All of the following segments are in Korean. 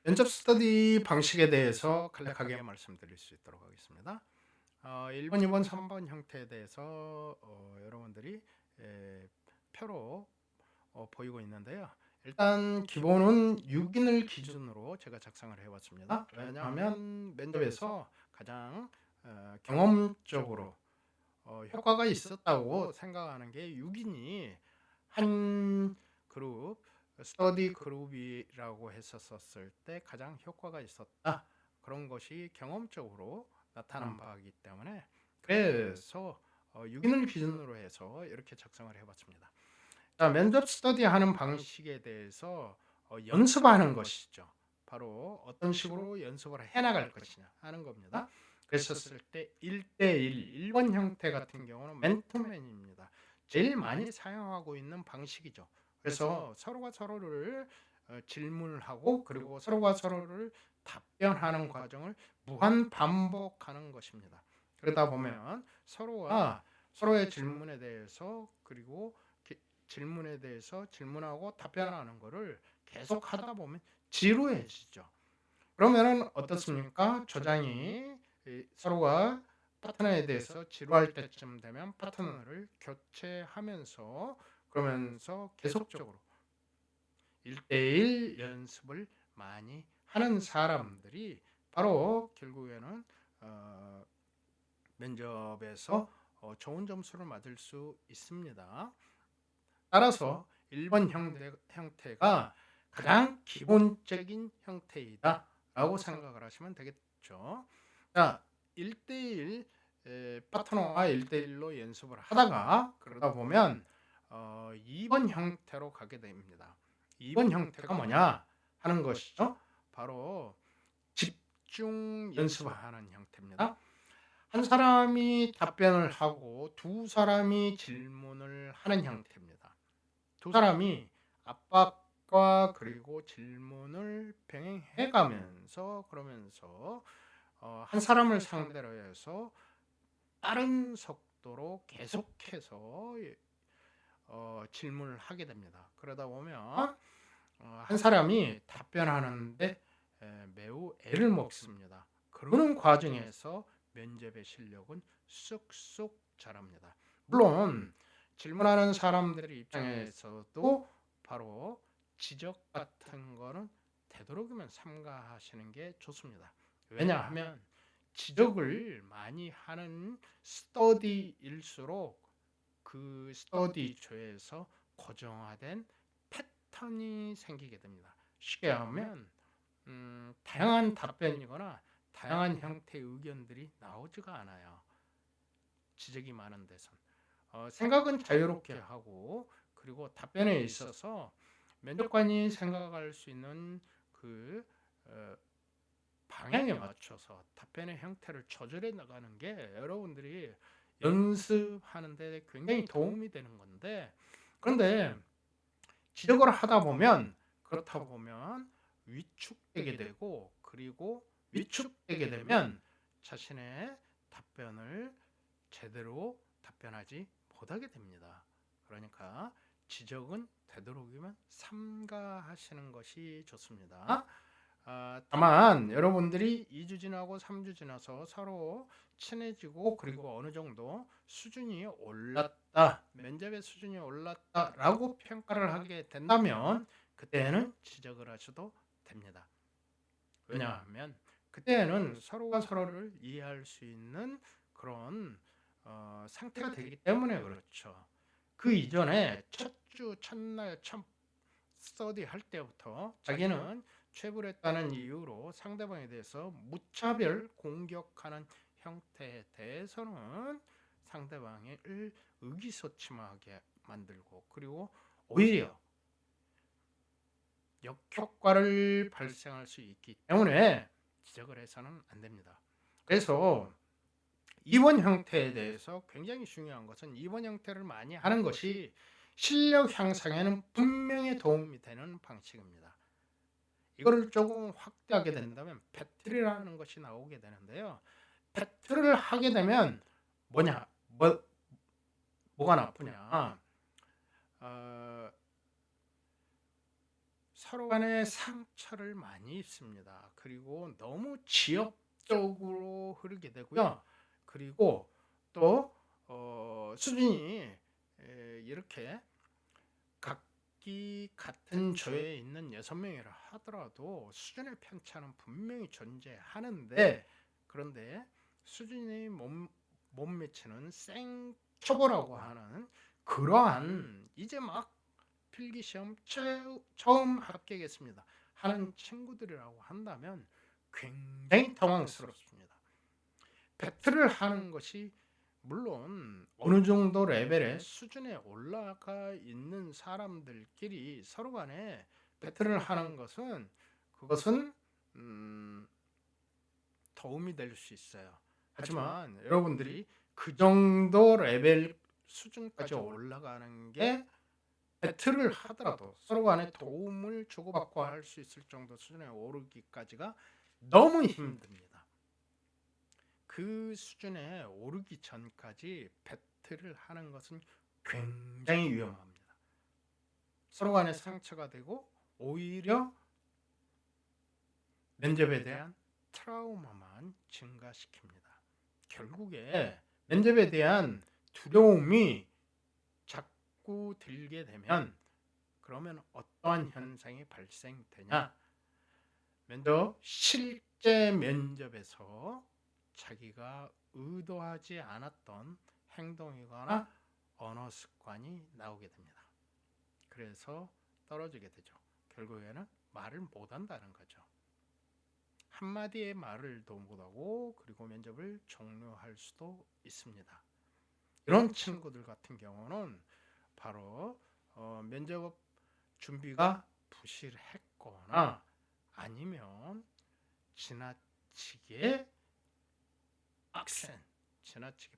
면접 스터디 방식에 대해서 간략하게 말씀드릴 수 있도록 하겠습니다. 1번, 2번, 3번 형태에 대해서 여러분들이 에, 표로 보이고 있는데요. 일단 기본은 6인을 기준으로 제가 작성을 해왔습니다. 왜냐하면 면접에서 가장 경험적으로 효과가 있었다고 생각하는 게 6인이 한 그룹, 스터디 그룹이라고 했었을 때 가장 효과가 있었다. 그런 것이 경험적으로 나타난 바이기 때문에 그래서 6인을 기준으로 해서 이렇게 작성을 해봤습니다. 자, 면접 스터디 하는 방식에 대해서 연습하는 것이죠. 바로 어떤 식으로 연습을 해나갈 것이냐 하는 겁니다. 그랬었을 때 1대1, 1번 형태 같은 경우는 맨투맨입니다. 제일 많이 사용하고 있는 방식이죠. 그래서 서로가 서로를 질문을 하고 그리고 서로가 서로를 답변하는 과정을 무한 반복하는 것입니다. 그러다 보면 서로가 서로의 질문에 대해서 그리고 질문에 대해서 질문하고 답변하는 거를 계속 하다 보면 지루해지죠. 그러면은 어떻습니까? 조장이 서로가 파트너에 대해서 지루할 때쯤 되면 파트너를 교체하면서 그러면서 계속적으로 1대1 연습을 많이 하는 사람들이 바로 결국에는 어, 면접에서 좋은 점수를 받을 수 있습니다. 따라서 1번 형태가 가장 기본적인 형태이다 라고 생각을 하시면 되겠죠. 자, 1대1 파트너와 1대1로 연습을 하다가 그러다 보면 2번 형태로 가게 됩니다. 2번 형태가 뭐냐 하는 것이죠. 바로 집중 연습하는 형태입니다. 한 사람이 답변을 하고 두 사람이 질문을 하는 형태입니다. 두 사람이 압박과 그리고 질문을 병행해 가면서 그러면서 한 사람을 상대로 해서 빠른 속도로 계속해서 질문을 하게 됩니다. 그러다 보면 한 사람이 답변하는데 매우 애를 먹습니다. 그러는 과정에서 면접의 실력은 쑥쑥 자랍니다. 물론 질문하는 사람들의 입장에서도 바로 지적 같은 거는 되도록이면 삼가하시는 게 좋습니다. 왜냐하면 지적을 많이 하는 스터디일수록 그 스터디 조에서 고정화된 패턴이 생기게 됩니다. 쉽게 하면 다양한 답변이거나 다양한 형태의 의견들이 나오지가 않아요. 지적이 많은 데선 생각은 자유롭게 하고 그리고 답변에 있어서 면접관이 생각할 수 있는 그 어, 방향에 맞춰서 답변의 형태를 조절해 나가는 게 여러분들이 연습하는 데 굉장히 도움이 되는 건데 그런데 지적을 하다 보면 그렇다 보면 위축되게 되고 그리고 위축되게 되면 자신의 답변을 제대로 답변하지 못하게 됩니다. 그러니까 지적은 되도록이면 삼가하시는 것이 좋습니다. 다만 여러분들이 2주 지나고 3주 지나서 서로 친해지고 그리고 어느 정도 수준이 올랐다, 면접의 수준이 올랐다라고 평가를 하게 된다면 그때는 지적을 하셔도 됩니다. 왜냐하면 그때는 서로가 서로를 이해할 수 있는 그런 상태가 되기 때문에 그렇죠. 그 이전에 첫 주 첫날 첫 스터디 할 때부터 자기는 최불했다는 이유로 상대방에 대해서 무차별 공격하는 형태에 대해서는 상대방을 의기소침하게 만들고 그리고 오히려 역효과를 발생할 수 있기 때문에 지적을 해서는 안 됩니다. 그래서 2번 형태에 대해서 굉장히 중요한 것은 2번 형태를 많이 하는 것이 실력 향상에는 분명히 도움이 되는 방식입니다. 이거를 조금 확대하게 된다면 배틀이라는 것이 나오게 되는데요. 배틀을 하게 되면 뭐냐, 뭐가 나쁘냐? 어, 서로 간에 상처를 많이 입습니다. 그리고 너무 지역적으로 흐르게 되고요. 그리고 또 수준이 이렇게 각기 같은 조에 있는 6명이라 하더라도 수준의 편차는 분명히 존재하는데, 그런데 수준이 못 미치는 생초보라고 하는 그러한 이제 막 필기시험 처음 합격했습니다 하는 친구들이라고 한다면 굉장히 당황스럽습니다. 배틀을 하는 것이 물론 어느 정도 레벨의 수준에 올라가 있는 사람들끼리 서로 간에 배틀을 하는 것은 그것은 도움이 될 수 있어요. 하지만 여러분들이 그 정도 레벨 수준까지 올라가는 게 배틀을 하더라도 서로 간에 도움을 주고받고 할 수 있을 정도 수준에 오르기까지가 너무 힘듭니다. 그 수준에 오르기 전까지 배틀을 하는 것은 굉장히 위험합니다. 서로 간에 상처가 되고 오히려 면접에 대한 트라우마만 증가시킵니다. 결국에 면접에 대한 두려움이 자꾸 들게 되면 그러면 어떠한 현상이 발생되냐? 실제 면접에서 자기가 의도하지 않았던 행동이거나 언어 습관이 나오게 됩니다. 그래서 떨어지게 되죠. 결국에는 말을 못한다는 거죠. 한마디의 말을도 못하고 그리고 면접을 종료할 수도 있습니다. 이런 친구들 같은 경우는 바로 면접 준비가 부실했거나 아니면 지나치게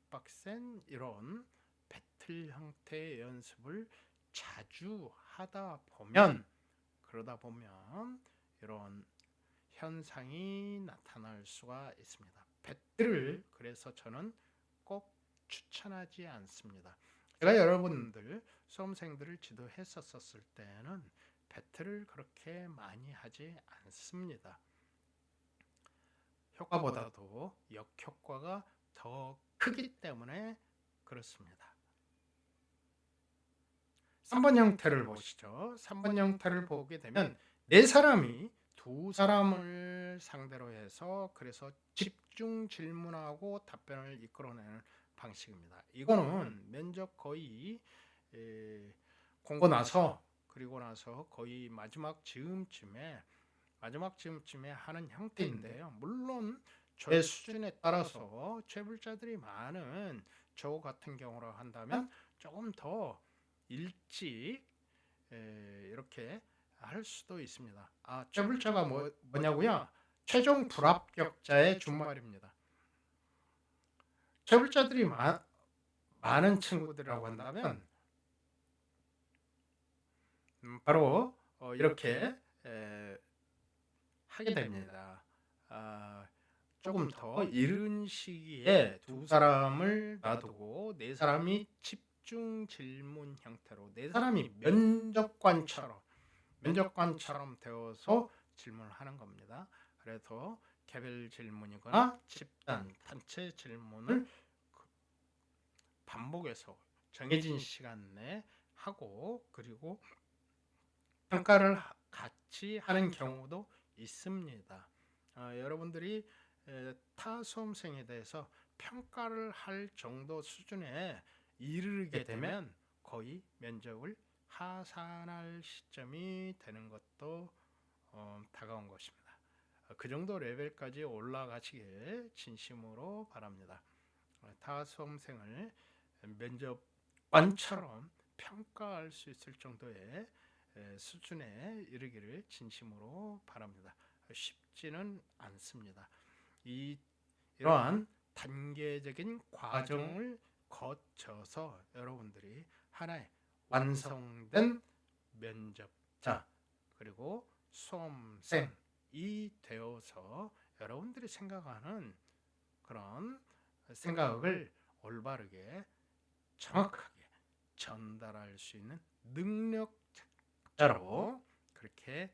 빡센 이런 배틀 형태의 연습을 자주 그러다 보면 이런 현상이 나타날 수가 있습니다. 배틀을 그래서 저는 꼭 추천하지 않습니다. 제가 여러분들 수험생들을 지도했었을 때는 배틀을 그렇게 많이 하지 않습니다. 효과보다도 역효과가 더 크기 때문에 그렇습니다. 3번 형태를 보시죠. 3번 형태를 보게 되면 네 사람이 두 사람을 상대로 해서 그래서 집중 질문하고 답변을 이끌어내는 방식입니다. 이거는 면접 거의 공고 나서 그리고 나서 거의 마지막 즈음쯤에 하는 형태인데요. 물론 저의 수준에 따라서 채불자들이 많은 저 같은 경우로 한다면 조금 더 일찍 이렇게 할 수도 있습니다. 채불자가 뭐냐고요? 최종 불합격자의 준말입니다. 채불자들이 많은 친구들이라고 한다면 바로 이렇게 하게 됩니다. 조금 더 이른 시기에 두 사람을 놔두고 네 사람이 집중 질문 형태로 네 사람이 면접관처럼 되어서 질문을 하는 겁니다. 그래서 개별 질문이거나 집단, 단체 질문을 반복해서 정해진 시간 내에 하고 그리고 평가를 같이 하는 경우도 있습니다. 여러분들이 타 수험생에 대해서 평가를 할 정도 수준에 이르게 되면 거의 면접을 하산할 시점이 되는 것도 다가온 것입니다. 그 정도 레벨까지 올라가시길 진심으로 바랍니다. 타 수험생을 면접관처럼 평가할 수 있을 정도의 수준에 이르기를 진심으로 바랍니다. 쉽지는 않습니다. 이러한 단계적인 과정을 거쳐서 여러분들이 하나의 완성된 면접자 그리고 수험생이 되어서 여러분들이 생각하는 그런 생각을 올바르게 정확하게 전달할 수 있는 능력자로 그렇게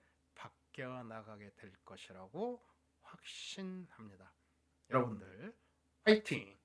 바뀌어 나가게 될 것이라고 확신합니다. 여러분들 화이팅!